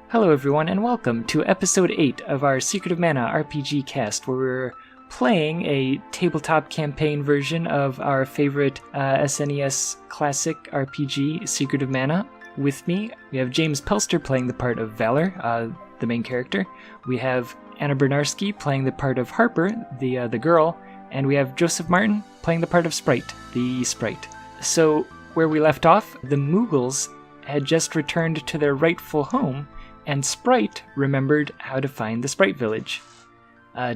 Hello everyone and welcome to episode 8 of our Secret of Mana RPGCast, where we're playing a tabletop campaign version of our favorite SNES classic RPG, Secret of Mana. With me, we have James Pelster playing the part of Valor, the main character. We have Anna Bryniarski playing the part of Harper, the girl, and we have Joseph Martin playing the part of Sprite, the sprite. So, where we left off, the Moogles had just returned to their rightful home, and Sprite remembered how to find the Sprite Village.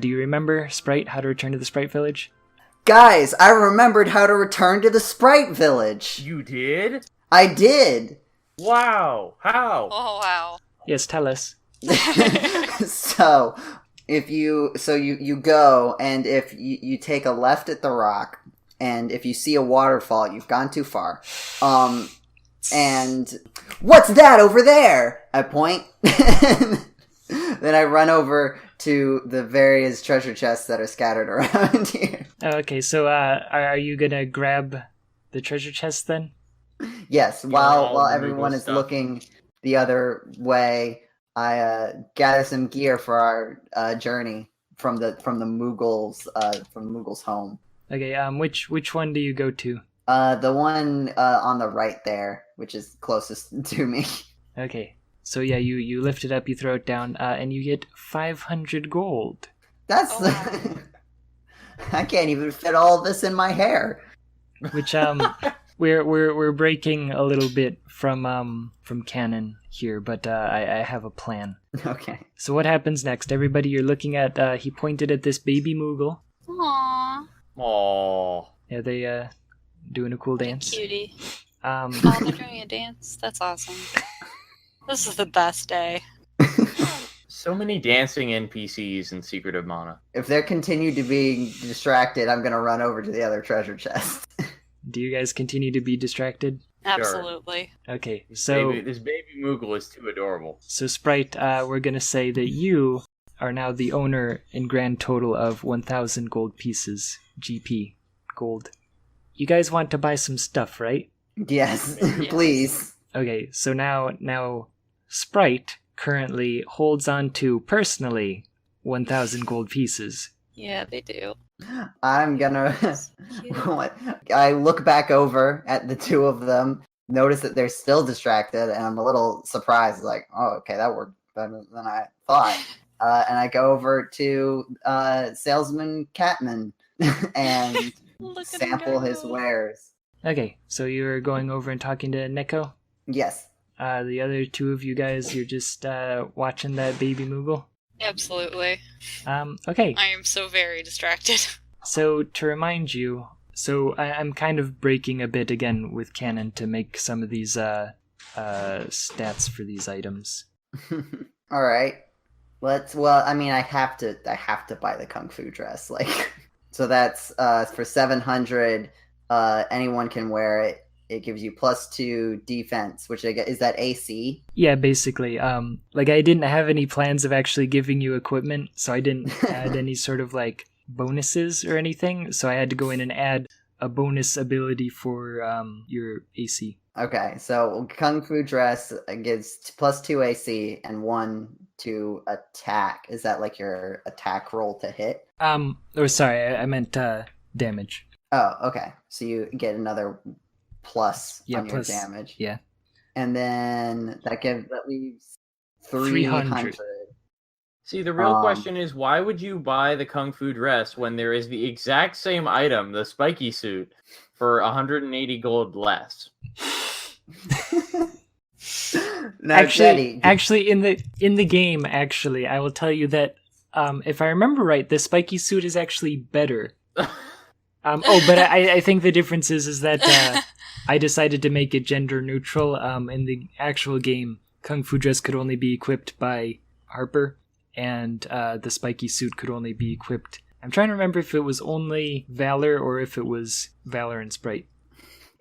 Do you remember, Sprite, how to return to the Sprite Village? Guys, I remembered how to return to the Sprite Village. You did? I did. Wow. How? Oh, wow. Yes, tell us. So, you go, and if you take a left at the rock, and if you see a waterfall, you've gone too far. And what's that over there? I point. Then I run over to the various treasure chests that are scattered around here. Okay, so are you gonna grab the treasure chest then? Yes, while everyone is looking the other way, I gather some gear for our journey from the Moogles' home. Okay, which one do you go to? The one on the right there, which is closest to me. Okay, so yeah, you lift it up, you throw it down, and you get 500 gold. That's I can't even fit all this in my hair. Which we're breaking a little bit from canon here, but I have a plan. Okay. So what happens next? Everybody, you're looking at. He pointed at this baby Moogle. Aww. Aww. Yeah, they doing a cool dance. Cutie. Oh, they're doing a dance? That's awesome. This is the best day. So many dancing NPCs in Secret of Mana. If they continue to be distracted, I'm gonna run over to the other treasure chest. Do you guys continue to be distracted? Absolutely. Okay, so This baby Moogle is too adorable. So Sprite, we're gonna say that you are now the owner in grand total of 1,000 gold pieces. GP. Gold. You guys want to buy some stuff, right? Yes, please. Okay, so now Sprite currently holds on to, personally, 1,000 gold pieces. Yeah, they do. I'm gonna... I look back over at the two of them, notice that they're still distracted, and I'm a little surprised, like, oh, okay, that worked better than I thought. And I go over to Salesman Catman and sample his wares. Okay, so you're going over and talking to Neko? Yes. The other two of you guys, you're just watching that baby Moogle? Absolutely. Okay. I am so very distracted. So, to remind you, I'm kind of breaking a bit again with canon to make some of these stats for these items. Alright. I have to buy the Kung Fu dress, like... So that's, for 700, anyone can wear it. It gives you +2 defense, which I get, is that AC? Yeah, basically. I didn't have any plans of actually giving you equipment, so I didn't add any sort of, bonuses or anything, so I had to go in and add a bonus ability for, your AC. Okay, so Kung Fu dress gives +2 AC and 1 to attack. Is that like your attack roll to hit? Sorry, I meant, damage. Oh, okay. So you get another plus on your damage. Yeah. And then that leaves 300. See, the real question is, why would you buy the Kung Fu dress when there is the exact same item, the Spiky Suit, for 180 gold less? No, actually, in the game, I will tell you that if I remember right, the Spiky Suit is actually better. But I think the difference is that I decided to make it gender neutral. In the actual game, Kung Fu dress could only be equipped by Harper, and the Spiky Suit could only be equipped. I'm trying to remember if it was only Valor or if it was Valor and Sprite.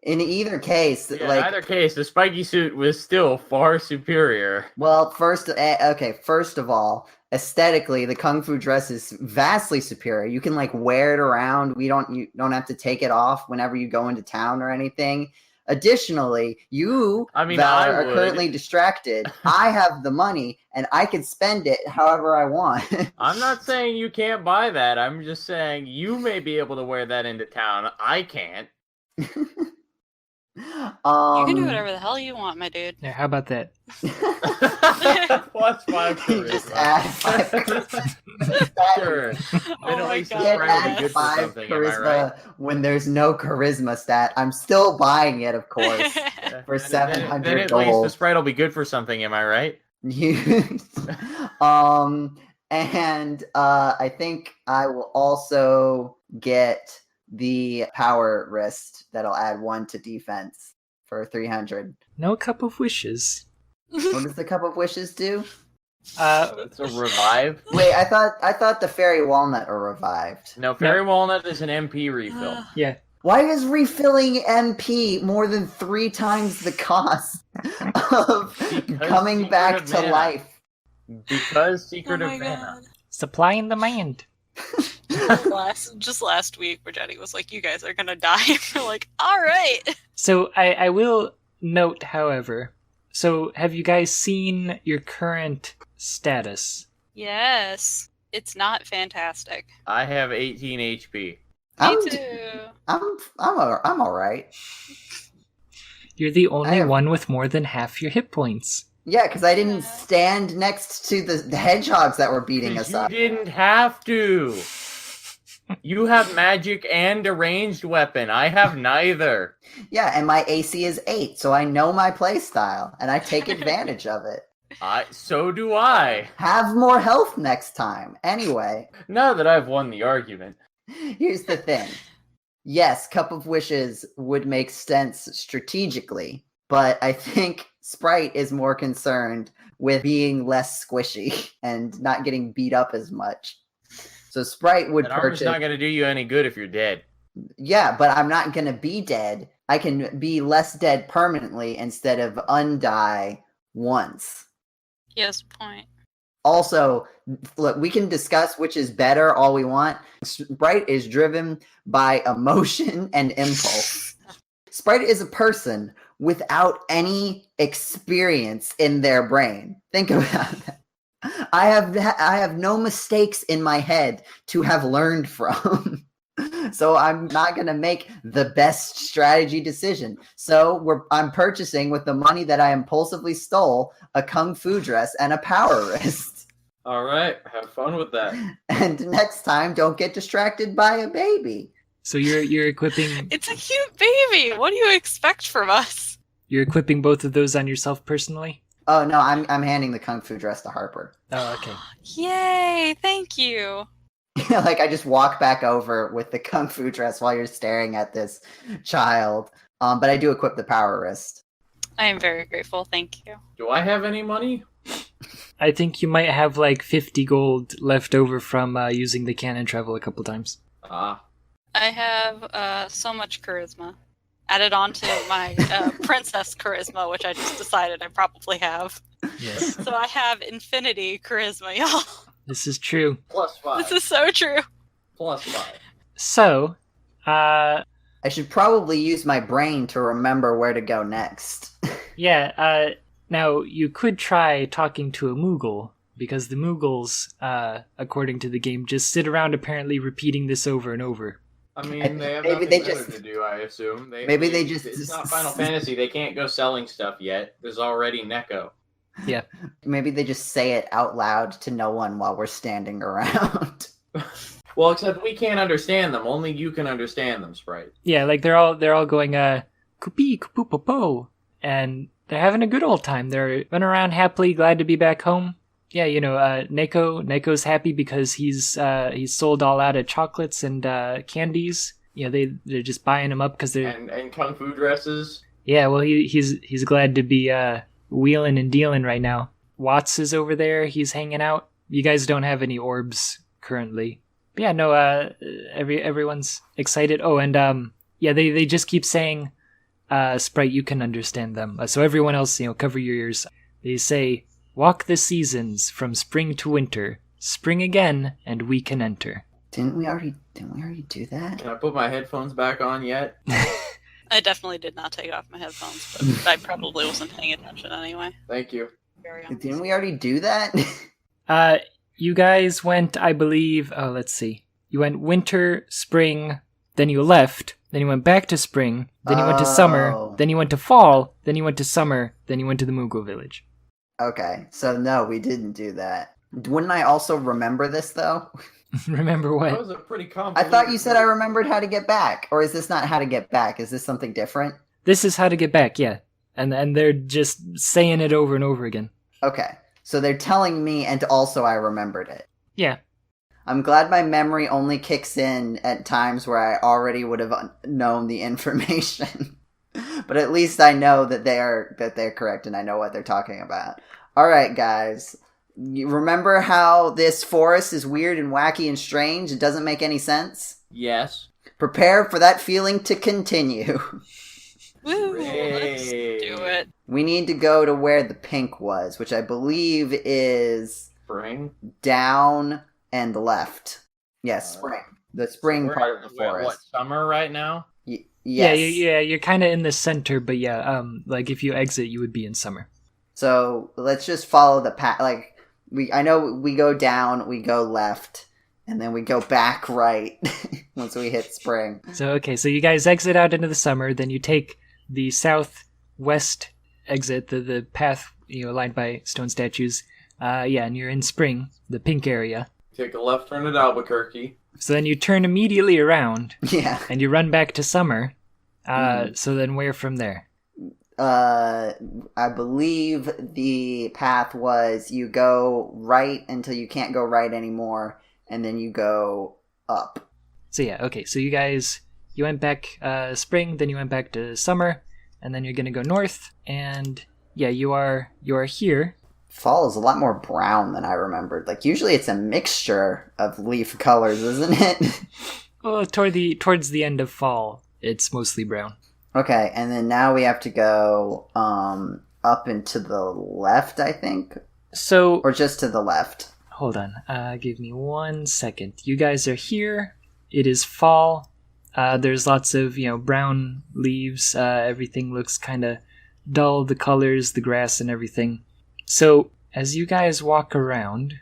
In either case, the Spiky Suit was still far superior. Well, first of all, aesthetically, the Kung Fu dress is vastly superior. You can wear it around. You don't have to take it off whenever you go into town or anything. Additionally, you, I Valor, are would. currently distracted. I have the money, and I can spend it however I want. I'm not saying you can't buy that. I'm just saying you may be able to wear that into town. I can't. You can do whatever the hell you want, my dude. Yeah, how about that? Plus 5 You just charisma. add 5 charisma. Sure. Oh Then at my least the God. Can't sprite will be add good for 5 something, am I right? charisma when there's no charisma stat. I'm still buying it, of course, for Then 700 at least the gold. sprite will be good for something, am I right? And I think I will also get the power wrist that'll add 1 to defense for 300. No cup of wishes. What does the cup of wishes do? It's a revive. Wait, I thought the fairy walnut are revived. No, fairy walnut is an MP refill. Yeah. Why is refilling MP more than 3 times the cost of Because coming back Secret to of Mana. life? Because Oh Secret my of Mana. god. Supply and demand. Just last week where Jeddy was like, you guys are gonna die. We're like, alright. So I will note, however, so have you guys seen your current status? Yes. It's not fantastic. I have 18 HP. Me I'm too. all right. You're the only have- one with more than half your hit points. Yeah, because I didn't stand next to the hedgehogs that were beating us You up. didn't have to. You have magic and a ranged weapon. I have neither. Yeah, and my AC is 8, so I know my playstyle, and I take advantage of it. So do I. Have more health next time. Anyway, Now that I've won the argument. here's the thing. Yes, Cup of Wishes would make sense strategically, but I think Sprite is more concerned with being less squishy and not getting beat up as much. So Sprite would That armor's purchase... not going to do you any good if you're dead. Yeah, but I'm not going to be dead. I can be less dead permanently instead of undie once. He has a point. Also, look, we can discuss which is better all we want. Sprite is driven by emotion and impulse. Sprite is a person without any experience in their brain. Think about that. I have no mistakes in my head to have learned from. So I'm not going to make the best strategy decision. So I'm purchasing with the money that I impulsively stole a kung fu dress and a power wrist. All right, have fun with that. And next time, don't get distracted by a baby. So you're equipping It's a cute baby. What do you expect from us? you're equipping both of those on yourself personally? Oh no, I'm handing the kung fu dress to Harper. Oh, okay. Yay! Thank you. Like I just walk back over with the kung fu dress while you're staring at this child. But I do equip the power wrist. I am very grateful. Thank you. Do I have any money? I think you might have like 50 gold left over from using the cannon travel a couple times. Ah. I have so much charisma. Added on to my princess charisma, which I just decided I probably have. Yes. So I have infinity charisma, y'all. This is true. Plus 5. This is so true. Plus 5. So, I should probably use my brain to remember where to go next. yeah, now you could try talking to a Moogle, because the Moogles, according to the game, just sit around apparently repeating this over and over. I mean, they have Maybe nothing they better just- to do, I assume. maybe they just- It's not Final Fantasy. They can't go selling stuff yet. There's already Neko. Yeah. Maybe they just say it out loud to no one while we're standing around. Well, except we can't understand them. Only you can understand them, Sprite. Yeah, like they're all going, kupi, kupu, popo, and they're having a good old time. They're running around happily, glad to be back home. Yeah, you know, Neko's happy because he's sold all out of chocolates and candies. You know, they're just buying him up because they're And kung fu dresses. yeah. Well, he's glad to be wheeling and dealing right now. Watts is over there. He's hanging out. You guys don't have any orbs currently. But yeah, no. Everyone's excited. Oh, and yeah, they just keep saying, Sprite, you can understand them. So everyone else, you know, cover your ears. They say, walk the seasons from spring to winter. Spring again, and we can enter. Didn't we already do that? Can I put my headphones back on yet? I definitely did not take off my headphones, but I probably wasn't paying attention anyway. Thank you. Very honest. Didn't we already do that? You guys went, I believe, let's see. You went winter, spring, then you left, then you went back to spring, then you went to summer, then you went to fall, then you went to summer, then you went to the Moogle village. Okay, so no, we didn't do that. Wouldn't I also remember this, though? Remember what? That was a pretty I complicated... thought you said I remembered how to get back. Or is this not how to get back? Is this something different? This is how to get back, yeah. And they're just saying it over and over again. Okay, so they're telling me, and also I remembered it. Yeah. I'm glad my memory only kicks in at times where I already would have known the information. But at least I know that they're correct and I know what they're talking about. Alright, guys. You remember how this forest is weird and wacky and strange? It doesn't make any sense? Yes. Prepare for that feeling to continue. Woo! Let's do it. We need to go to where the pink was, which I believe is Spring? down and left. Yes, spring. The spring We're part of the at, forest. What, summer right now? Yes. Yeah, you're kind of in the center, but yeah, like if you exit, you would be in summer. So let's just follow the path. Like I know we go down, we go left, and then we go back right once we hit spring. So you guys exit out into the summer, then you take the southwest exit, the path, lined by stone statues. And you're in spring, the pink area. Take a left turn at Albuquerque. So then you turn immediately around. Yeah. And you run back to summer. So then where from there? I believe the path was you go right until you can't go right anymore, and then you go up. So yeah, okay. So you went back spring, then you went back to summer, and then you're gonna go north. And yeah, you are here. Fall is a lot more brown than I remembered. Like usually it's a mixture of leaf colors, isn't it? Well, towards the end of fall, it's mostly brown. Okay, and then now we have to go up and to the left, I think. So Or just to the left. hold on. Give me 1 second. You guys are here. It is fall. There's lots of brown leaves. Everything looks kind of dull. The colors, the grass, and everything. So, as you guys walk around...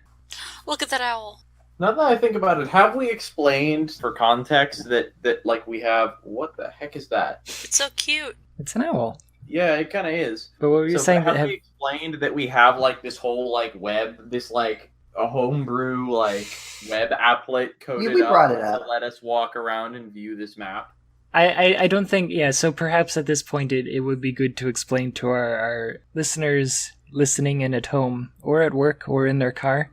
Look at that owl. Now that I think about it, have we explained for context that like we have... What the heck is that? It's so cute. It's an owl. Yeah, it kind of is. But what were you saying? Have we explained that we have like this whole like web, this like a homebrew like web applet coded we brought it up up. to let us walk around and view this map? I don't think... Yeah, so perhaps at this point it would be good to explain to our listeners listening in at home or at work or in their car,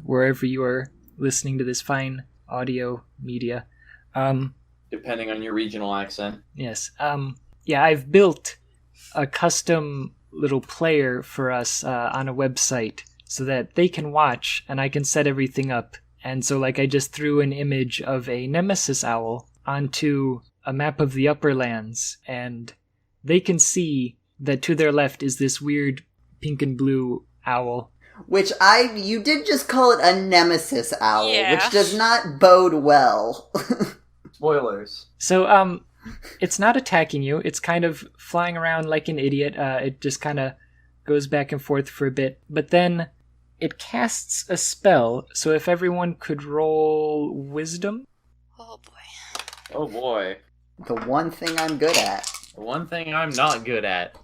wherever you are listening to this fine audio media. Depending on your regional accent. Yes. Yeah, I've built a custom little player for us on a website so that they can watch and I can set everything up. And so I just threw an image of a Nemesis owl onto a map of the upper lands, and they can see that to their left is this weird pink and blue owl. Which you did just call it a nemesis owl, Yeah. which does not bode well. Spoilers. So, it's not attacking you. It's kind of flying around like an idiot. It just kind of goes back and forth for a bit. But then it casts a spell. So if everyone could roll wisdom. Oh boy. Oh boy. The one thing I'm good at. The one thing I'm not good at.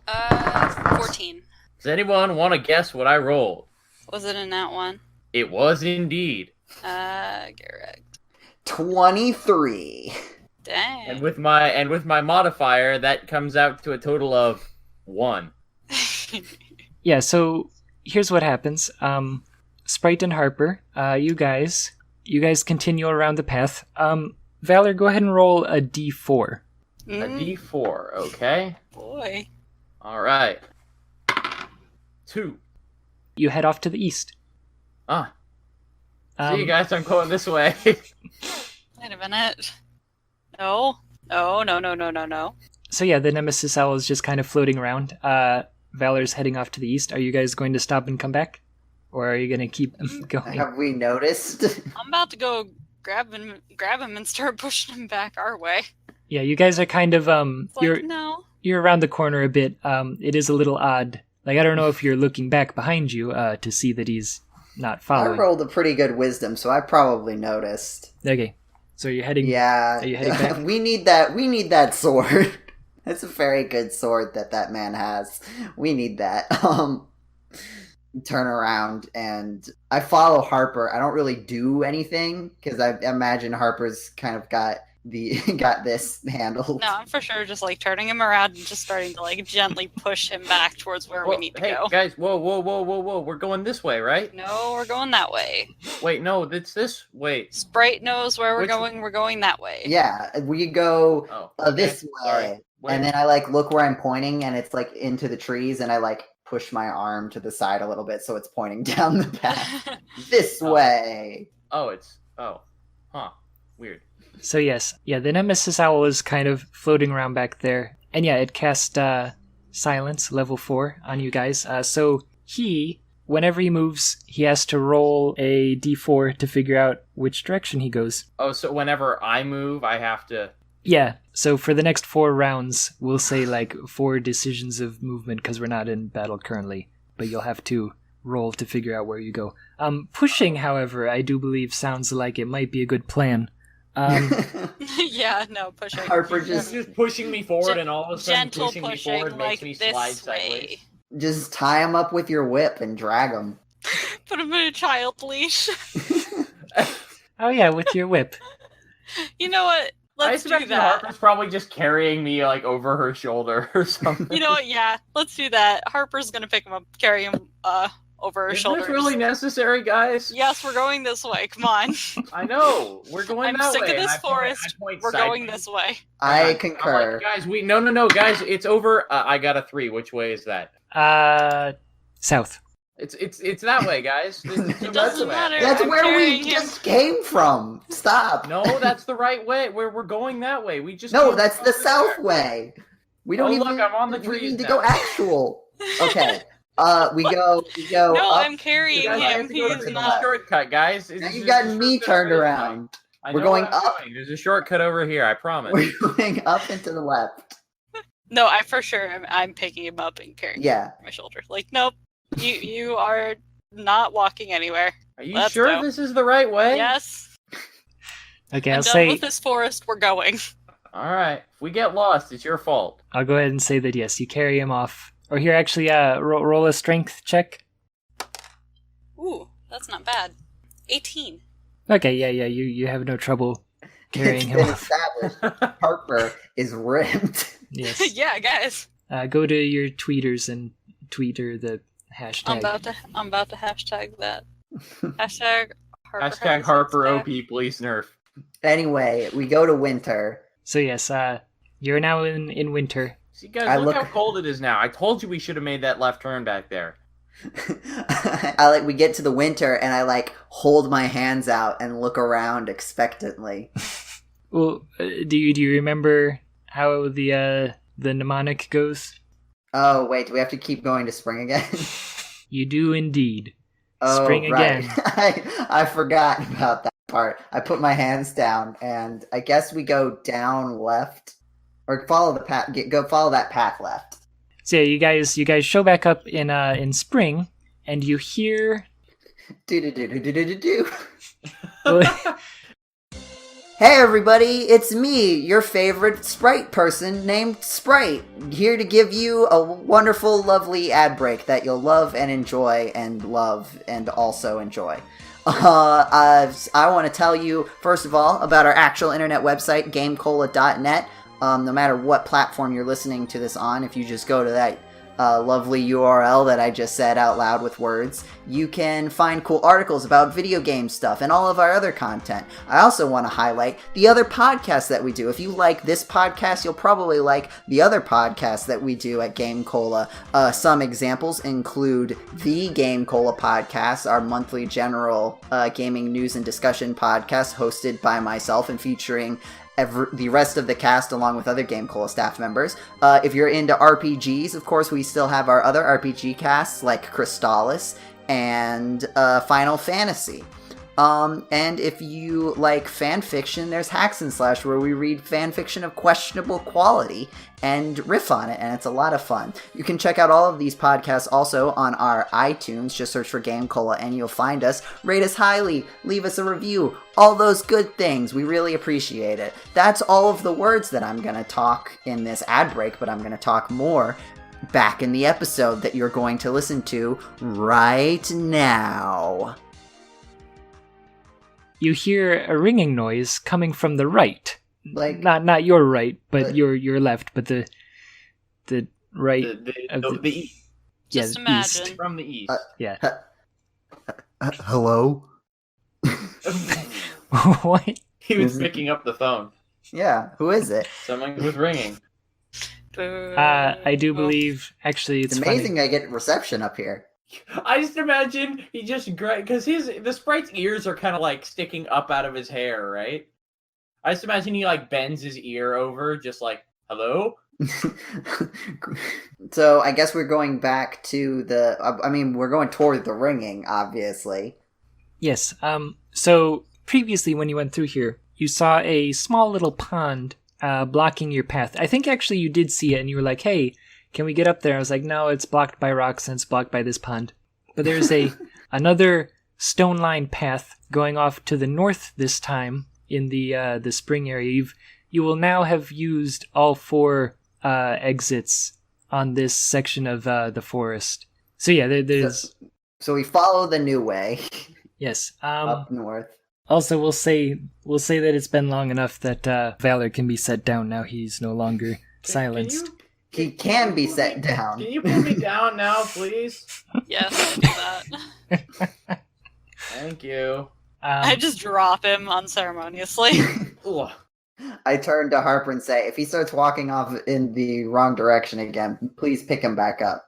14. Does anyone want to guess what I rolled? Was it in that one? It was indeed. Garrett. 23. Dang. And with my modifier, that comes out to a total of 1. Yeah, so here's what happens. Sprite and Harper, you guys continue around the path. Valor, go ahead and roll a d4. A D4, okay? Boy. Alright. 2. You head off to the east. See you guys, I'm going this way. Wait a minute. No. No. So yeah, the Nemesis owl is just kind of floating around. Valor's heading off to the east. Are you guys going to stop and come back? Or are you going to keep going? Have we noticed? I'm about to go grab him and start pushing him back our way. Yeah, you guys are kind of It's like, no. you're around the corner a bit. It is a little odd. Like, I don't know if you're looking back behind you to see that he's not I following. rolled a pretty good wisdom, so I probably noticed. Okay, so you're heading. Yeah, Are you heading back? we need that sword. That's a very good sword that man has. We need that. Turn around and I follow Harper. I don't really do anything because I imagine Harper's kind of got this handled. No, I'm for sure just like turning him around and just starting to like gently push him back towards where we need to go. Guys, whoa. We're going this way, right? No, we're going that way. Wait, no, it's this. Wait. Sprite knows where we're going. We're going that way. Yeah, we go this way. Sorry. And then I like look where I'm pointing and it's like into the trees and I like push my arm to the side a little bit so it's pointing down the path. This way. Weird. So yes, yeah, the Nemesis Owl is kind of floating around back there. And yeah, it cast Silence, level 4, on you guys. So whenever he moves, he has to roll a d4 to figure out which direction he goes. Oh, so whenever I move, I have to... Yeah, so for the next 4 rounds, we'll say like 4 decisions of movement because we're not in battle currently. But you'll have to roll to figure out where you go. Pushing, however, I do believe sounds like it might be a good plan. Yeah, no, pushing. Harper just pushing me forward and all of a sudden gentle pushing me forward like makes me slide this sideways. way. Just tie him up with your whip and drag him. Put him in a child leash. Oh yeah, with your whip. You know what? Let's do that. Harper's probably just carrying me like over her shoulder or something. You know what? Yeah, let's do that. Harper's gonna pick him up, carry him over her shoulders. Is this really necessary, guys? Yes, we're going this way. Come on. I know. We're going I'm that way. sick of this I forest. We're going this way. I concur. Like, guys, no, guys, it's over. I got a 3. Which way is that? South. It's that way, guys. It doesn't matter. That's I'm where we carrying him. just came from. Stop. No, that's the right way. We're going that way. We just No, that's the south way. We don't even. Look, I'm on the we trees need to now. go actual. Okay. We go. No, up. I'm carrying You guys him. have to go to He's the not. shortcut, guys. Now you've got me turned around. We're going up. There's a shortcut over here. I promise. We're going up and to the left. No, I for sure I'm picking him up and carrying him on my shoulder. Like, nope, you are not walking anywhere. Are you Let's sure go. this is the right way? Yes. Okay, I'm I'll done say. with this forest. We're going. All right. If we get lost, it's your fault. I'll go ahead and say that yes, you carry him off. Or here, actually, roll a strength check. Ooh, that's not bad. 18. Okay, yeah, you have no trouble carrying It's him been off. established. Harper is ripped. Yes. Yeah, guys. Go to your tweeters and tweeter the hashtag. I'm about to hashtag that. Hashtag Harper. Hashtag Harper OP, please nerf. Anyway, we go to winter. So yes, you're now in winter. See, guys, look how cold it is now. I told you we should have made that left turn back there. We get to the winter and I hold my hands out and look around expectantly. Well, do you remember how the mnemonic goes? Oh wait, do we have to keep going to spring again? You do indeed. Oh, Spring right. again. I forgot about that part. I put my hands down and I guess we go down left or follow the path. Follow that path left. So yeah, you guys show back up in spring, and you hear. Do. Hey everybody, it's me, your favorite Sprite person named Sprite, here to give you a wonderful, lovely ad break that you'll love and enjoy and love and also enjoy. I want to tell you, first of all, about our actual internet website, GameCola.net. No matter what platform you're listening to this on, if you just go to that lovely URL that I just said out loud with words, you can find cool articles about video game stuff and all of our other content. I also want to highlight the other podcasts that we do. If you like this podcast, you'll probably like the other podcasts that we do at Game Cola. Some examples include the Game Cola podcast, our monthly general gaming news and discussion podcast hosted by myself and featuring the rest of the cast along with other Game Cola staff members. If you're into RPGs, of course, we still have our other RPG casts like Crystallis and Final Fantasy. And if you like fan fiction, there's Hacks and Slash, where we read fan fiction of questionable quality and riff on it, and it's a lot of fun. You can check out all of these podcasts also on our iTunes. Just search for Game Cola and you'll find us. Rate us highly, leave us a review, all those good things. We really appreciate it. That's all of the words that I'm going to talk in this ad break, but I'm going to talk more back in the episode that you're going to listen to right now. You hear a ringing noise coming from the right. Like not your right, but your left, but the right the east. Just imagine. East. From the east. Yeah. Hello? What? He was picking up the phone. Yeah, who is it? Someone was ringing. I do believe, actually, it's amazing funny. I get reception up here. I just imagine he just because the Sprite's ears are kind of like sticking up out of his hair, right? I just imagine he like bends his ear over, just like hello. So I guess we're going back to we're going toward the ringing, obviously. Yes. So previously, when you went through here, you saw a small little pond blocking your path. I think actually you did see it, and you were like, "Hey, can we get up there?" I was like, "No, it's blocked by rocks and it's blocked by this pond." But there's another stone-lined path going off to the north this time in the spring area. You will now have used all 4 exits on this section of the forest. So yeah, there's. So we follow the new way. Yes. Up north. Also, we'll say that it's been long enough that Valor can be set down now. He's no longer silenced. He can be set down. Can you pull me down now, please? Yes, I do that. Thank you. I just drop him unceremoniously. I turn to Harper and say, if he starts walking off in the wrong direction again, please pick him back up.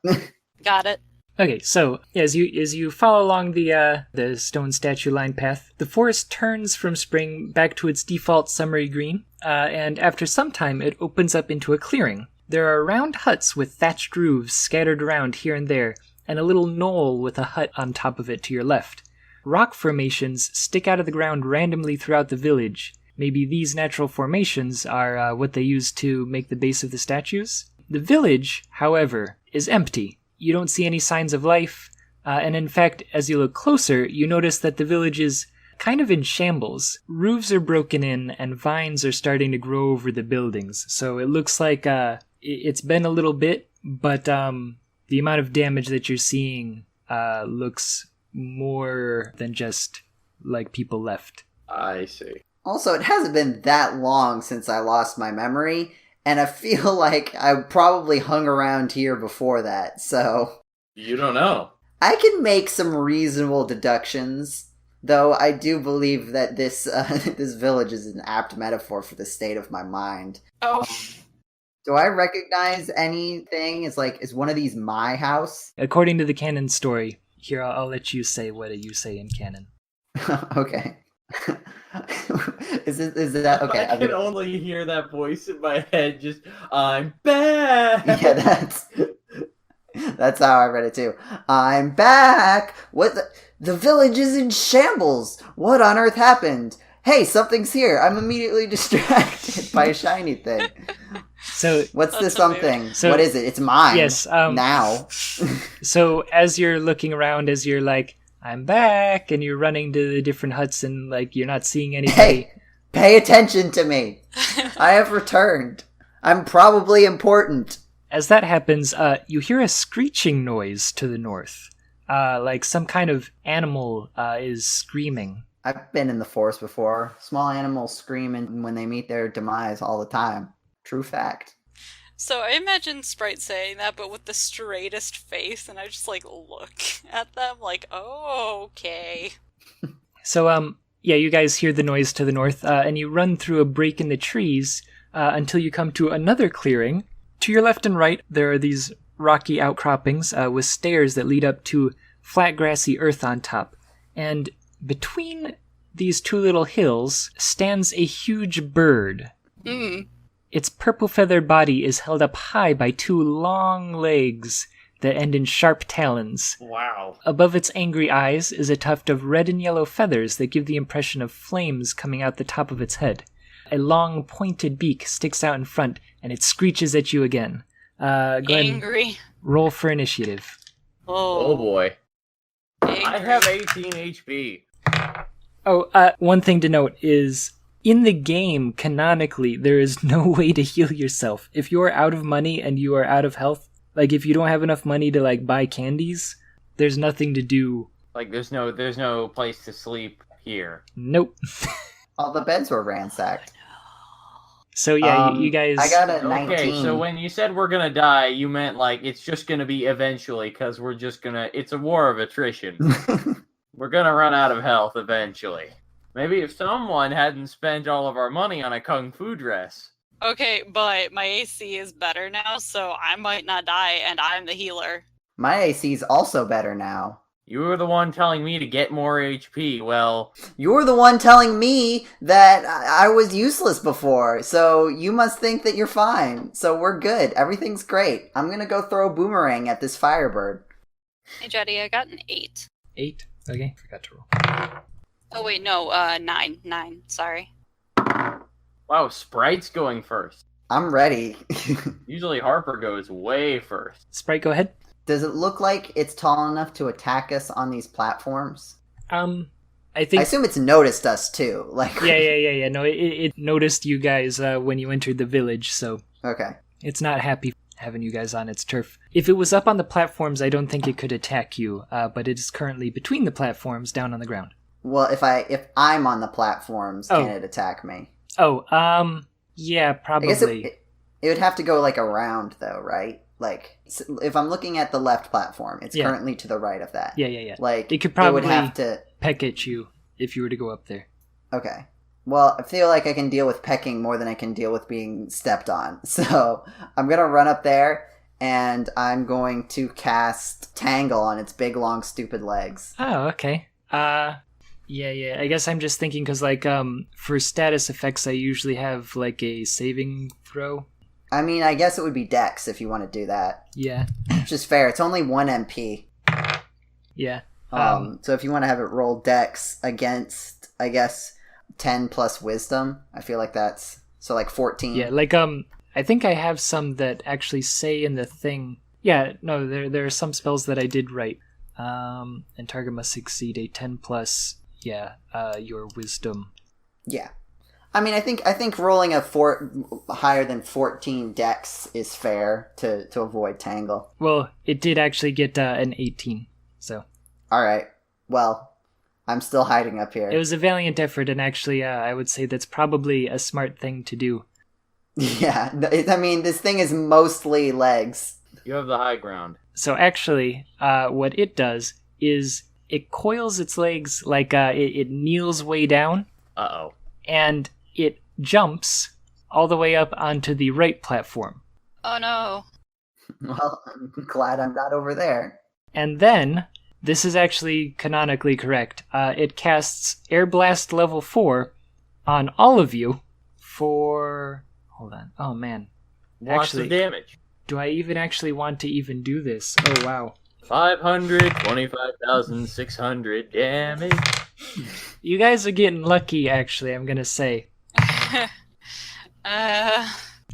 Got it. Okay, so as you follow along the stone statue line path, the forest turns from spring back to its default summery green, and after some time it opens up into a clearing. There are round huts with thatched roofs scattered around here and there, and a little knoll with a hut on top of it to your left. Rock formations stick out of the ground randomly throughout the village. Maybe these natural formations are what they use to make the base of the statues. The village, however, is empty. You don't see any signs of life, and in fact, as you look closer, you notice that the village is kind of in shambles. Roofs are broken in, and vines are starting to grow over the buildings, so it looks like it's been a little bit, but the amount of damage that you're seeing looks more than just like people left. I see. Also, it hasn't been that long since I lost my memory, and I feel like I probably hung around here before that, so... You don't know. I can make some reasonable deductions, though I do believe that this this village is an apt metaphor for the state of my mind. Oh. Do I recognize anything? Is one of these my house? According to the canon story, here I'll let you say what you say in canon. Okay. Is that okay? I can only hear that voice in my head. Just I'm back. Yeah, that's how I read it too. I'm back. What the village is in shambles. What on earth happened? Hey, something's here. I'm immediately distracted by a shiny thing. So what's the something? Weird. So, what is it? It's mine. Yes. Now. So as you're looking around, as you're like, I'm back, and you're running to the different huts, and like you're not seeing anybody. Hey, pay attention to me. I have returned. I'm probably important. As that happens, you hear a screeching noise to the north. Like some kind of animal is screaming. I've been in the forest before. Small animals scream when they meet their demise all the time. True fact. So I imagine Sprite saying that, but with the straightest face, and I just like look at them like, oh, okay. So, yeah, you guys hear the noise to the north, and you run through a break in the trees until you come to another clearing. To your left and right, there are these rocky outcroppings with stairs that lead up to flat grassy earth on top. And between these two little hills stands a huge bird. Mm. Its purple feathered body is held up high by two long legs that end in sharp talons. Wow. Above its angry eyes is a tuft of red and yellow feathers that give the impression of flames coming out the top of its head. A long, pointed beak sticks out in front, and it screeches at you again. Go ahead and Angry. roll for initiative. Oh boy. Angry. I have 18 HP. Oh, one thing to note is, in the game, canonically, there is no way to heal yourself. If you are out of money and you are out of health, like if you don't have enough money to like buy candies, there's nothing to do. Like, there's no place to sleep here. Nope. All the beds were ransacked. So yeah, you guys... I got a 19. Okay, so when you said we're gonna die, you meant like it's just gonna be eventually, because we're just gonna... It's a war of attrition. We're gonna run out of health eventually. Maybe if someone hadn't spent all of our money on a kung fu dress. Okay, but my AC is better now, so I might not die, and I'm the healer. My AC's also better now. You were the one telling me to get more HP. Well, You're the one telling me that I was useless before, so you must think that you're fine. So we're good. Everything's great. I'm gonna go throw a boomerang at this firebird. Hey, Jeddy, I got an 8. 8? Okay, forgot to roll. Oh, wait, no, 9. 9, sorry. wow, Sprite's going first. I'm ready. Usually Harper goes way first. Sprite, go ahead. Does it look like it's tall enough to attack us on these platforms? I I think... assume it's noticed us too. Like Yeah. No, it noticed you guys when you entered the village, so Okay. it's not happy having you guys on its turf. If it was up on the platforms, I don't think it could attack you, but it is currently between the platforms, down on the ground. Well, if I'm on the platforms, Oh. can it attack me? Oh, yeah, I probably. guess it would have to go like around though, right? Like if I'm looking at the left platform, it's Yeah. currently to the right of that. Yeah. Like It could it probably would have to. peck at you if you were to go up there. Okay. Well, I feel like I can deal with pecking more than I can deal with being stepped on. So I'm gonna run up there and I'm going to cast Tangle on its big, long, stupid legs. Oh, okay. Yeah. I guess I'm just thinking because, like, for status effects, I usually have, like, a saving throw. I mean, I guess it would be Dex if you want to do that. Yeah. Which is fair. It's only 1 MP. Yeah. So if you want to have it roll Dex against, I guess, 10 plus Wisdom, I feel like that's... So, like, 14. Yeah, like, I think I have some that actually say in the thing... Yeah, no, there are some spells that I did write. And target must succeed a 10 plus, your Wisdom. Yeah. I mean, I think rolling a higher than 14 Dex is fair to avoid Tangle. Well, it did actually get an 18, so... Alright. Well, I'm still hiding up here. It was a valiant effort, and actually, I would say that's probably a smart thing to do. Yeah. I mean, this thing is mostly legs. You have the high ground. So actually, what it does is it coils its legs like it kneels way down, Uh-oh. and it jumps all the way up onto the right platform. Oh, no. Well, I'm glad I'm not over there. And then, this is actually canonically correct, it casts Air Blast level 4 on all of you for... Hold on. Oh, man. Lots of damage. Do I even actually want to even do this? Oh, wow. 525,600 damage. You guys are getting lucky, actually, I'm gonna say.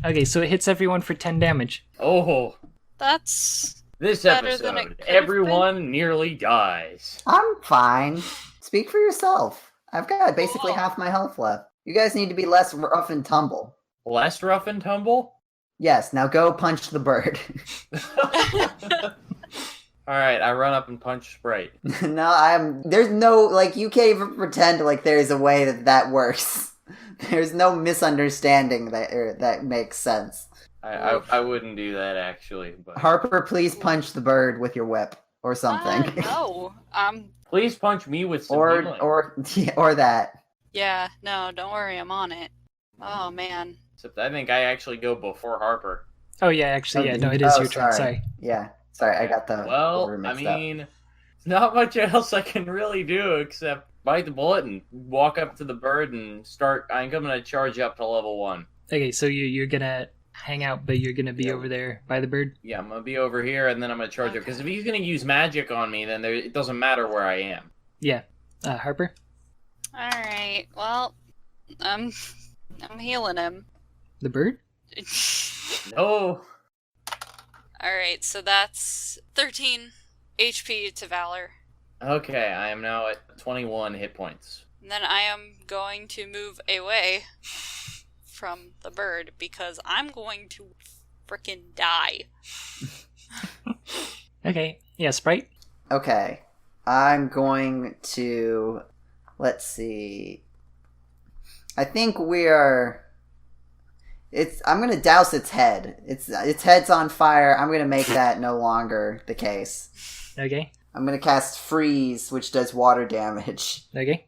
Okay, so it hits everyone for 10 damage. Oh, That's... this Better than it episode, could've everyone nearly dies. I'm fine. Speak for yourself. I've got basically half my health left. You guys need to be less rough and tumble. Less rough and tumble? Yes, now go punch the bird. Alright, I run up and punch Sprite. There's no, like, you can't even pretend like there's a way that works. There's no misunderstanding that makes sense. I wouldn't do that, actually. But Harper, please punch the bird with your whip or something. No. please punch me with some healing. or that. Yeah, no, don't worry, I'm on it. Oh, man. Except I think I actually go before Harper. Oh, yeah, actually, yeah, no, it is your turn, sorry. Yeah, sorry, I got the order Well, I mixed up. mean, not much else I can really do except bite the bullet and walk up to the bird and start. I'm gonna charge up to level 1. Okay, so you're gonna hang out, but you're gonna be over there by the bird? Yeah, I'm gonna be over here, and then I'm gonna charge up. Because if he's gonna use magic on me, then it doesn't matter where I am. Yeah. Harper? Alright, well, I'm healing him. The bird? No. Alright, so that's 13 HP to Valor. Okay, I am now at 21 hit points. And then I am going to move away from the bird because I'm going to frickin' die. Okay. Yeah, Sprite? Okay. I'm going to... Let's see. I think we are... I'm going to douse its head. Its head's on fire. I'm going to make that no longer the case. Okay. I'm going to cast Freeze, which does water damage. Okay.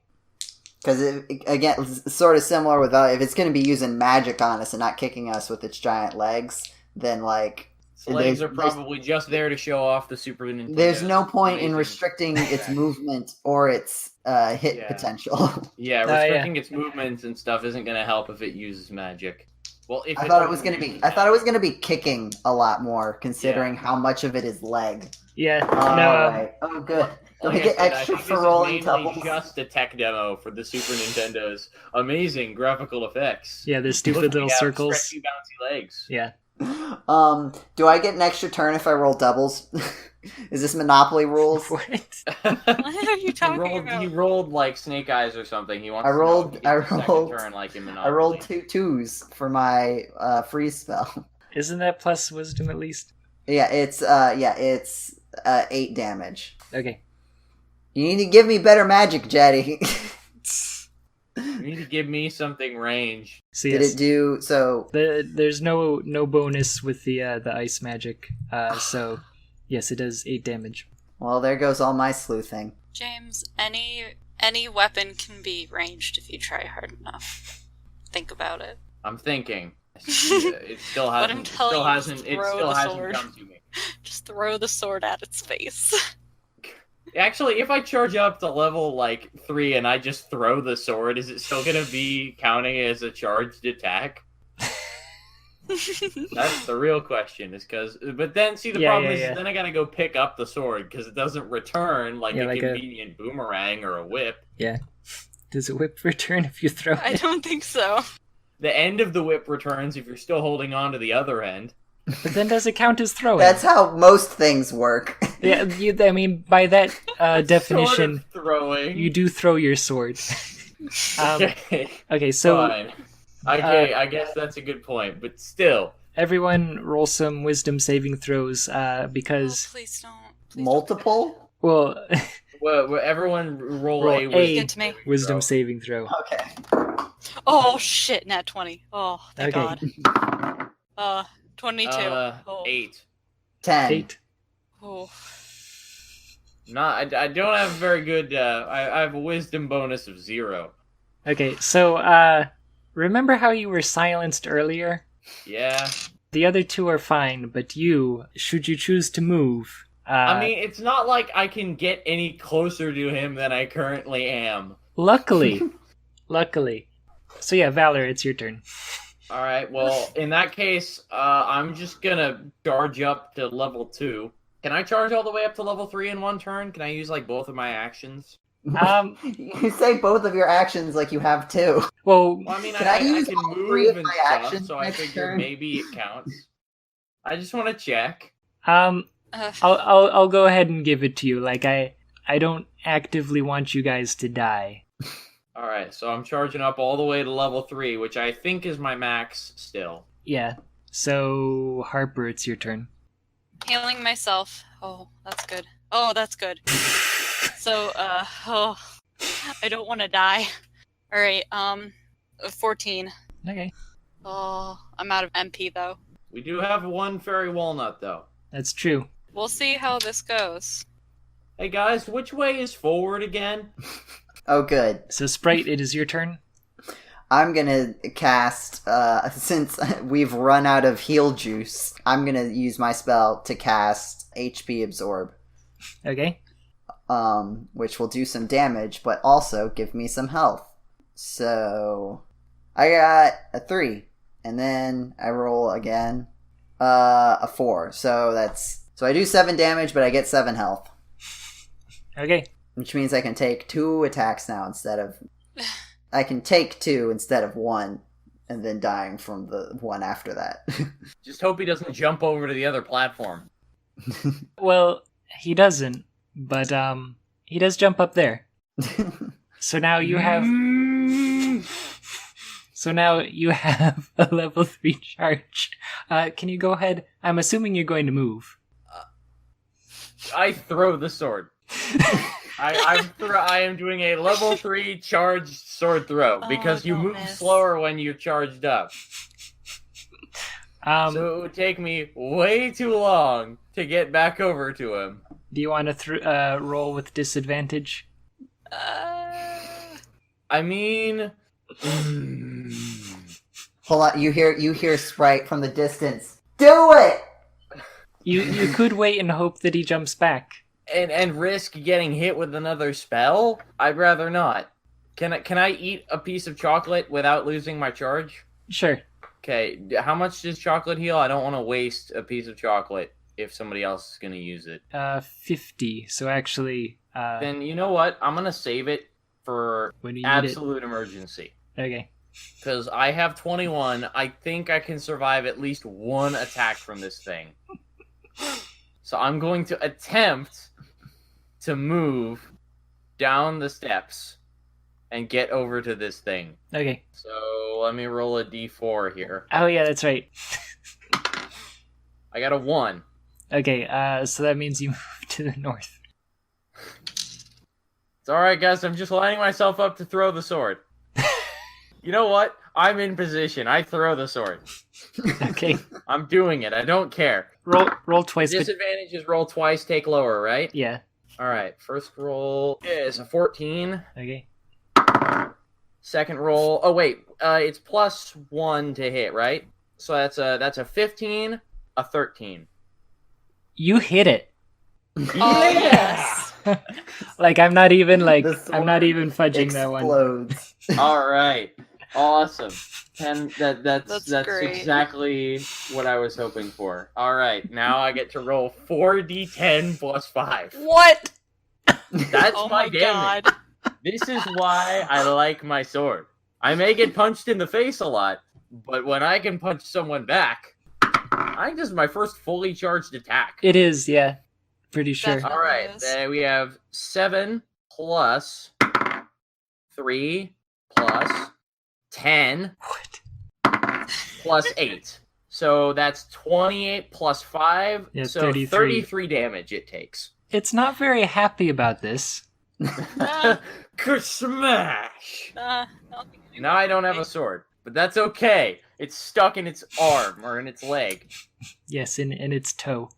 Because, again, it's sort of similar with... if it's going to be using magic on us and not kicking us with its giant legs, then, like... Its legs are probably just there to show off the Super Nintendo. There's no point in restricting its movement or its hit potential. Yeah, restricting its movements and stuff isn't going to help if it uses magic. Well, if I thought it was going to be kicking a lot more, considering how much of it is leg. Yeah. Right. Oh, good. Do we get extra for rolling doubles? Just a tech demo for the Super Nintendo's amazing graphical effects. Yeah, the stupid little circles. Stretchy, bouncy legs. Yeah. Do I get an extra turn if I roll doubles? Is this Monopoly rules? What? What are you talking about? He rolled like Snake Eyes or something. He wants I rolled turn like in Monopoly. I rolled 2 twos for my freeze spell. Isn't that plus wisdom at least? Yeah, it's 8 damage. Okay. You need to give me better magic, Jeddy. You need to give me something range. So Did it do so? There's no bonus with the ice magic. So yes, it does 8 damage. Well, there goes all my sleuthing. James, any weapon can be ranged if you try hard enough. Think about it. I'm thinking. It still hasn't. It still hasn't come to me. Just throw the sword at its face. Actually, if I charge up to level, 3 and I just throw the sword, is it still gonna be counting as a charged attack? That's the real question, but then, see, the problem is then I gotta go pick up the sword, because it doesn't return like a convenient boomerang or a whip. Yeah. Does a whip return if you throw it? I don't think so. The end of the whip returns if you're still holding on to the other end. But then does it count as throwing? That's how most things work. Yeah, I mean, by that definition, sort of throwing. You do throw your sword. Okay, so... Fine. Okay, I guess that's a good point, but still. Everyone roll some wisdom saving throws, because... Oh, please don't. Please Multiple? Well... Well, everyone roll a wisdom saving throw. Okay. Oh, shit, nat 20. Oh, thank God. 22. 8. 10. 8. Oh. I don't have very good. I have a wisdom bonus of 0. Okay, so remember how you were silenced earlier? Yeah. The other two are fine, but you, should you choose to move? I mean, it's not like I can get any closer to him than I currently am. Luckily. So yeah, Valor, it's your turn. Alright, well, in that case, I'm just gonna charge up to level 2. Can I charge all the way up to level 3 in one turn? Can I use, both of my actions? You say both of your actions like you have 2. Well, I mean, can I use can all 3 move of and my stuff, actions so I next figure turn? maybe it counts. I just want to check. I'll go ahead and give it to you. I don't actively want you guys to die. Alright, so I'm charging up all the way to level 3, which I think is my max still. Yeah. So, Harper, it's your turn. Healing myself. Oh, that's good. Oh, that's good. So, I don't want to die. Alright, 14. Okay. Oh, I'm out of MP, though. We do have one fairy walnut, though. That's true. We'll see how this goes. Hey guys, which way is forward again? Oh, good. So, Sprite, it is your turn. I'm gonna cast, since we've run out of heal juice, I'm gonna use my spell to cast HP Absorb. Okay. Which will do some damage, but also give me some health. So, I got a 3. and then I roll again. A 4. So I do 7 damage, but I get 7 health. Okay. Which means I can take 2 attacks now I can take 2 instead of 1, and then dying from the one after that. Just hope he doesn't jump over to the other platform. Well, he doesn't, but he does jump up there. So now you have a level 3 charge. Can you go ahead? I'm assuming you're going to move. I throw the sword. I am doing a level 3 charged sword throw because you move slower when you're charged up. So it would take me way too long to get back over to him. Do you want to roll with disadvantage? I mean, Hold on, you hear Sprite from the distance. Do it! You could wait and hope that he jumps back. and risk getting hit with another spell? I'd rather not. Can I eat a piece of chocolate without losing my charge? Sure. Okay, how much does chocolate heal? I don't want to waste a piece of chocolate if somebody else is going to use it. 50. So actually... Then you know what? I'm going to save it for when you absolute emergency. Okay. Because I have 21. I think I can survive at least one attack from this thing. So I'm going to attempt to move down the steps and get over to this thing. Okay. So let me roll a d4 here. Oh yeah, that's right. I got a 1. Okay, so that means you move to the north. It's alright, guys. I'm just lining myself up to throw the sword. You know what? I'm in position. I throw the sword. Okay. I'm doing it. I don't care. Roll twice. Disadvantage is roll twice, take lower, right? Yeah. Alright, first roll is a 14. Okay. Second roll... Oh, wait. It's plus 1 to hit, right? So that's a 15, a 13. You hit it. Oh, yes. Like I'm not even The I'm not even fudging that one. explodes. Alright. Awesome. And that's great. exactly what I was hoping for. Alright, now I get to roll 4d10 plus 5. What? That's Oh my my damage. god. This is why I like my sword. I may get punched in the face a lot, but when I can punch someone back, I think this is my first fully charged attack. It is, yeah. Pretty sure. Definitely. Alright, is. then we have 7 plus 3 plus 10 What? plus 8. So that's 28 plus 5. Yeah, so 33. 33 damage it takes. It's not very happy about this. Smash! No. Now I don't have a sword, but that's okay. It's stuck in its arm or in its leg. Yes, in its toe.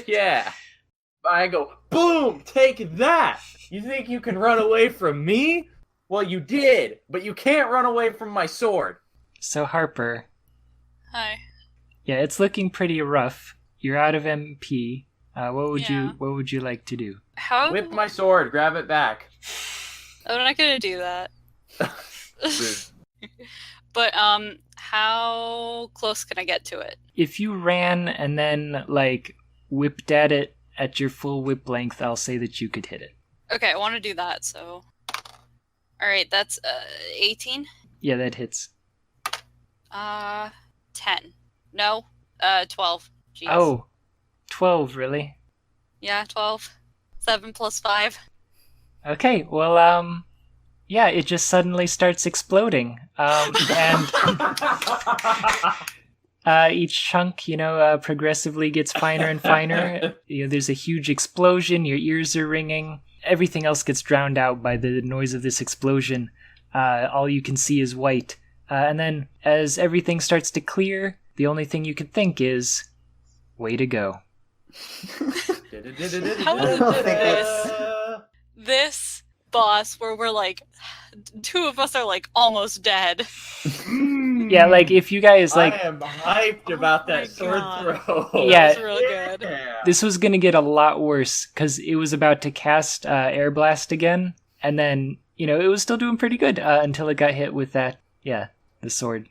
Yeah. I go, boom, take that! You think you can run away from me? Well, you did, but you can't run away from my sword. So Harper, Hi. yeah, it's looking pretty rough. You're out of MP. What would you like to do? How? Whip my sword, grab it back. I'm not gonna do that. But how close can I get to it? If you ran and then whipped at it at your full whip length, I'll say that you could hit it. Okay, I want to do that. So, all right, that's 18. Yeah, that hits. 10. No, 12. Jeez. Oh, 12, really? Yeah, 12. 7 plus 5. Okay, well, yeah, it just suddenly starts exploding. And each chunk, progressively gets finer and finer. There's a huge explosion, your ears are ringing. Everything else gets drowned out by the noise of this explosion. All you can see is white. And then, as everything starts to clear, the only thing you can think is, way to go. How is this boss where we're two of us are almost dead? Yeah, if you guys I am hyped about that sword throw. Yeah. That was real good. Yeah. this was gonna get a lot worse because it was about to cast Air Blast again, and then it was still doing pretty good until it got hit with that the sword.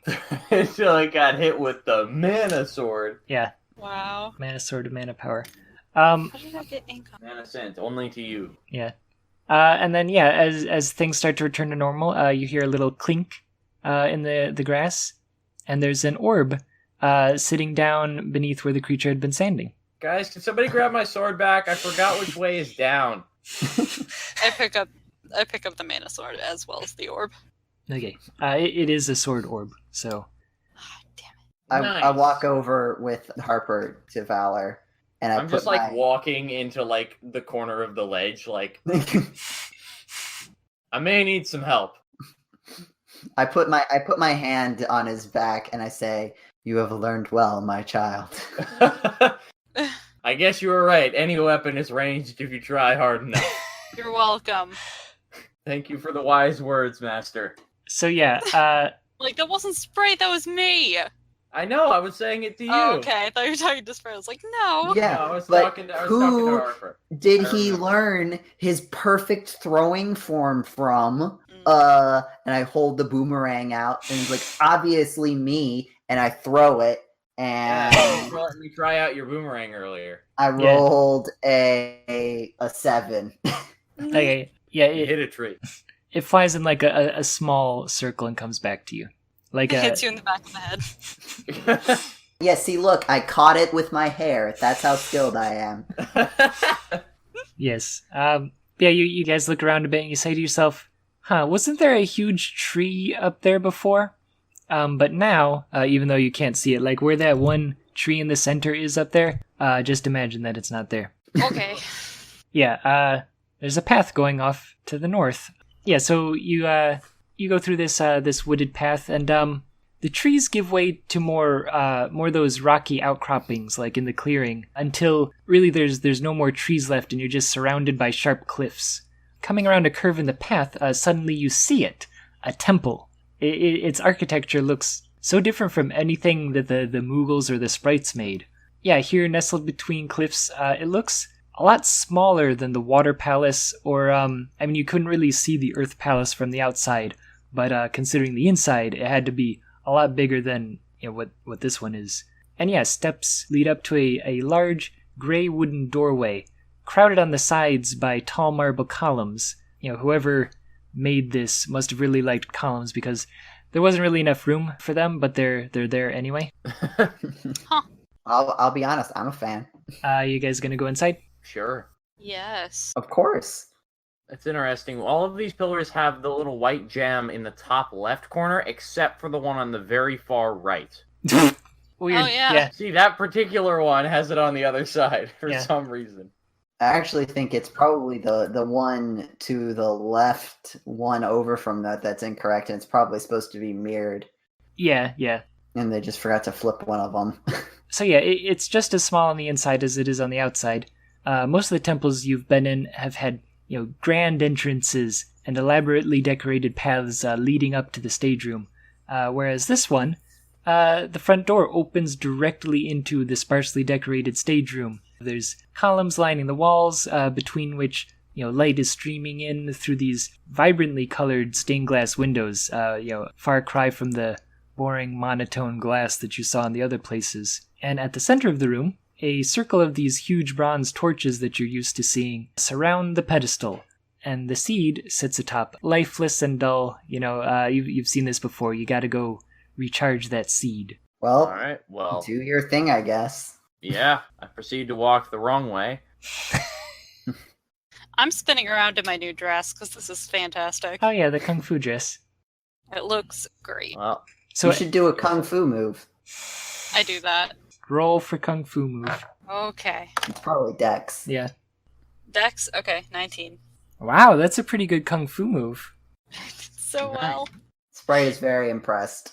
Until it got hit with the mana sword. Yeah, Wow. mana sword of mana power. How did I get ink on? Mana sent only to you. Yeah. And then, yeah, as things start to return to normal, you hear a little clink in the grass, and there's an orb sitting down beneath where the creature had been standing. Guys, can somebody grab my sword back? I forgot which way is down. I pick up the mana sword as well as the orb. Okay. It is a sword orb, so... Ah, damn it. Nice. I walk over with Harper to Valor, and I'm just like walking into like the corner of the ledge, like I may need some help. I put my hand on his back and I say, "You have learned well, my child." I guess you were right. Any weapon is ranged if you try hard enough. You're welcome. Thank you for the wise words, Master. So, yeah, Like, that wasn't Sprite, that was me! I know, I was saying it to you. Oh, okay, I thought you were talking to Sprite. I was like, no! Yeah, No, I was but talking to who Harper. did I he remember. learn his perfect throwing form from? And I hold the boomerang out, and he's like, obviously me, and I throw it, and Yeah, you let me try out your boomerang earlier. I rolled a 7. okay, yeah, You hit a tree. it flies in like a small circle and comes back to you. Like It a... hits you in the back of the head. Yeah, see, look, I caught it with my hair. That's how skilled I am. Yes. Yeah, you guys look around a bit and you say to yourself, wasn't there a huge tree up there before? But now, even though you can't see it, like where that one tree in the center is up there, just imagine that it's not there. Okay. Yeah, there's a path going off to the north. Yeah, so you go through this wooded path, and the trees give way to more those rocky outcroppings, like in the clearing, until really there's no more trees left, and you're just surrounded by sharp cliffs. Coming around a curve in the path, suddenly you see it, a temple. Its architecture looks so different from anything that the Moogles or the Sprites made. Yeah, here nestled between cliffs, it looks a lot smaller than the Water Palace, or, you couldn't really see the Earth Palace from the outside, but considering the inside, it had to be a lot bigger than what this one is. And yeah, steps lead up to a large gray wooden doorway, crowded on the sides by tall marble columns. Whoever made this must have really liked columns, because there wasn't really enough room for them, but they're there anyway. I'll be honest, I'm a fan. You guys gonna go inside? Sure. Yes. Of course. That's interesting. All of these pillars have the little white gem in the top left corner, except for the one on the very far right. Weird. Oh, yeah. See, that particular one has it on the other side for Yeah. some reson. I actually think it's probably the one to the left, one over from that's incorrect, and it's probably supposed to be mirrored. Yeah. And they just forgot to flip one of them. So yeah, it's just as small on the inside as it is on the outside. Most of the temples you've been in have had, grand entrances and elaborately decorated paths leading up to the stage room. Whereas this one, the front door opens directly into the sparsely decorated stage room. There's columns lining the walls, between which, light is streaming in through these vibrantly colored stained glass windows, far cry from the boring monotone glass that you saw in the other places. And at the center of the room, a circle of these huge bronze torches that you're used to seeing surround the pedestal, and the seed sits atop, lifeless and dull. You've seen this before. You gotta go recharge that seed. Well, Alright, well, do your thing, I guess. yeah, I proceed to walk the wrong way. I'm spinning around in my new dress because this is fantastic. Oh yeah, the kung fu dress. It looks great. Well, So You should do a kung fu move. I do that. roll for kung fu move. Okay. It's probably Dex. Yeah. Dex, okay, 19. Wow, that's a pretty good kung fu move. So well. Sprite is very impressed.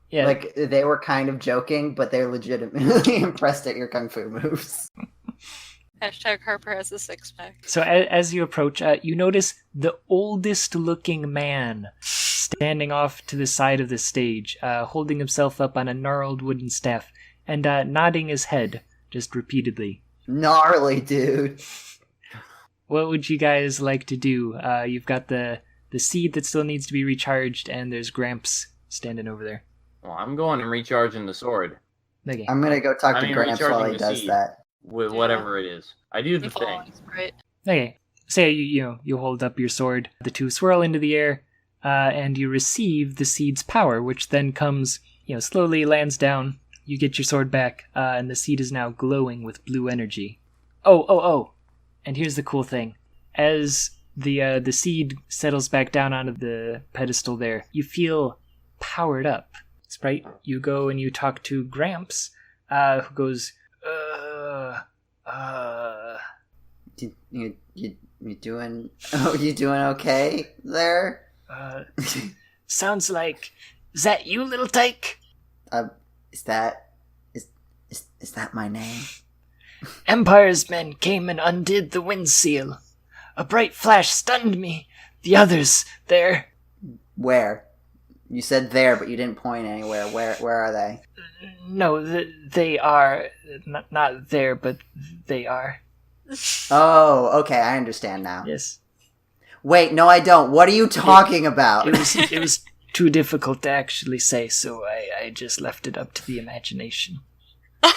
Yeah. Like, they were kind of joking, but they're legitimately impressed at your kung fu moves. Hashtag Harper has a six-pack. So as you approach, you notice the oldest looking man standing off to the side of the stage, holding himself up on a gnarled wooden staff, and nodding his head just repeatedly. Gnarly, dude. What would you guys like to do? You've got the seed that still needs to be recharged, and there's Gramps standing over there. Well, I'm going and recharging the sword. Okay. I'm gonna go talk to Gramps while recharging he the does seed. that. With whatever it is. I do the I'm thing. following Sprite. Okay. Say you hold up your sword. The two swirl into the air, and you receive the seed's power, which then comes, slowly lands down. You get your sword back, and the seed is now glowing with blue energy. Oh! And here's the cool thing: as the seed settles back down onto the pedestal there, you feel powered up. Sprite, you go and you talk to Gramps, who goes, You doing? Oh, you doing okay there? Sounds like, is that you, little tyke? Is that my name? Empire's men came and undid the wind seal. A bright flash stunned me. The others, there. Where? You said there, but you didn't point anywhere. Where are they? No, they are not there, but they are. Oh, okay, I understand now. Yes. Wait, no, I don't. What are you talking about? It was too difficult to actually say, so I just left it up to the imagination.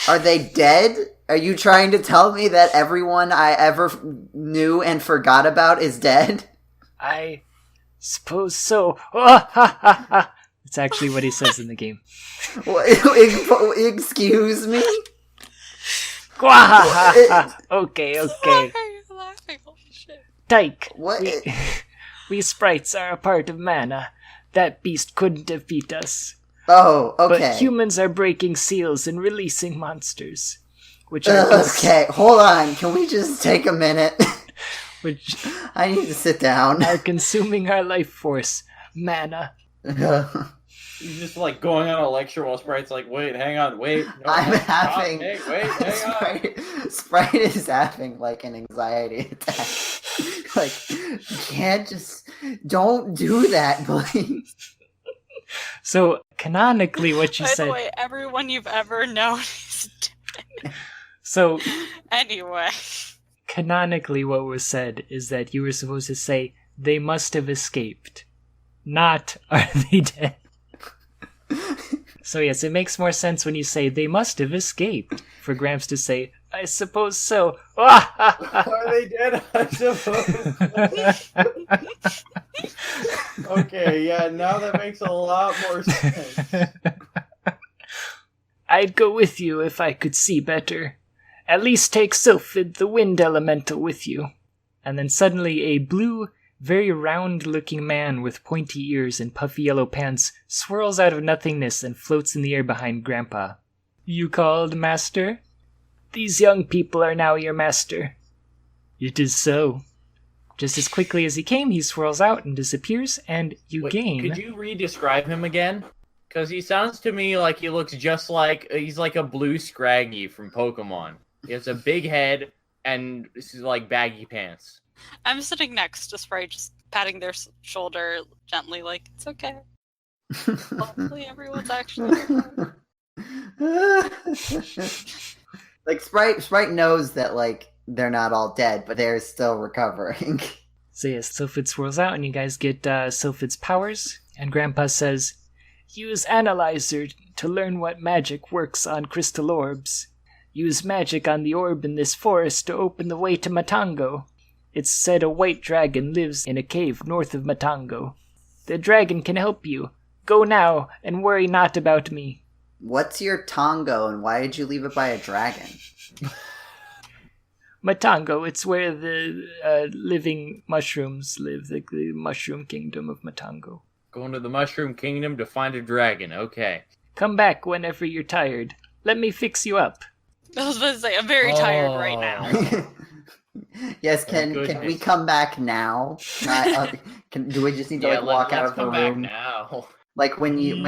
Are they dead? Are you trying to tell me that everyone I ever knew and forgot about is dead? I suppose so. Oh, ha, ha, ha. It's actually what he says in the game. Excuse me? Okay. Why are you laughing? Holy shit. Tyke, What? we sprites are a part of mana. That beast couldn't defeat us. Oh, okay. But humans are breaking seals and releasing monsters. Which are Okay, hold on. Can we just take a minute? which I need to sit down. are consuming our life force, mana. He's just like going on a lecture while Sprite's like, wait, hang on, wait. No, I'm stop, having... Hey, wait, hang on. Sprite is having, like, an anxiety attack. Like, you can't just... Don't do that, please. So, canonically, what you By said... the way, everyone you've ever known is dead. So, Anyway. canonically what was said is that you were supposed to say, they must have escaped. Not, are they dead? So yes, it makes more sense when you say, they must have escaped. For Gramps to say, I suppose so. Are they dead? I suppose. Okay, yeah, now that makes a lot more sense. I'd go with you if I could see better. At least take Sylphid, the wind elemental, with you. And then suddenly a blue, very round-looking man with pointy ears and puffy yellow pants swirls out of nothingness and floats in the air behind Grandpa. You called, Master? These young people are now your master. It is so. Just as quickly as he came, he swirls out and disappears, and you gain... Could you re-describe him again? Because he sounds to me like he looks just like... He's like a blue Scraggy from Pokemon. He has a big head and this is like baggy pants. I'm sitting next to Sprite, just patting their shoulder gently, like, it's okay. Hopefully everyone's actually okay. Like, Sprite knows that, like, they're not all dead, but they're still recovering. So yes, Sylphid swirls out, and you guys get Sylphid's powers, and Grandpa says, use Analyzer to learn what magic works on crystal orbs. Use magic on the orb in this forest to open the way to Matango. It's said a white dragon lives in a cave north of Matango. The dragon can help you. Go now, and worry not about me. What's your Tongo, and why did you leave it by a dragon? Matango, it's where the living mushrooms live, the mushroom kingdom of Matango. Going to the Mushroom Kingdom to find a dragon, okay. Come back whenever you're tired. Let me fix you up. I was about to say, I'm very tired right now. Yes, can we come back now? Not, do we just need to walk out of the room? Let's come back now. Like when you're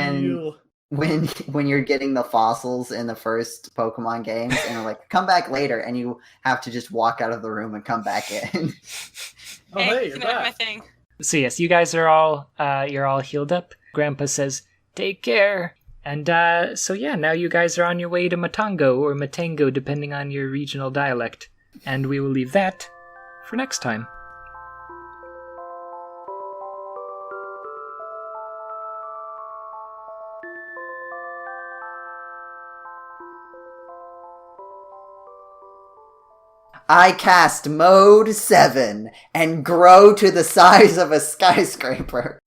getting the fossils in the first Pokemon games, and they're like, come back later, and you have to just walk out of the room and come back in. Oh, hey, you're can I have back. my thing? So yes, you guys are all you're all healed up. Grandpa says, "Take care." And so yeah, now you guys are on your way to Matango or Matango, depending on your regional dialect. And we will leave that for next time. I cast Mode 7 and grow to the size of a skyscraper.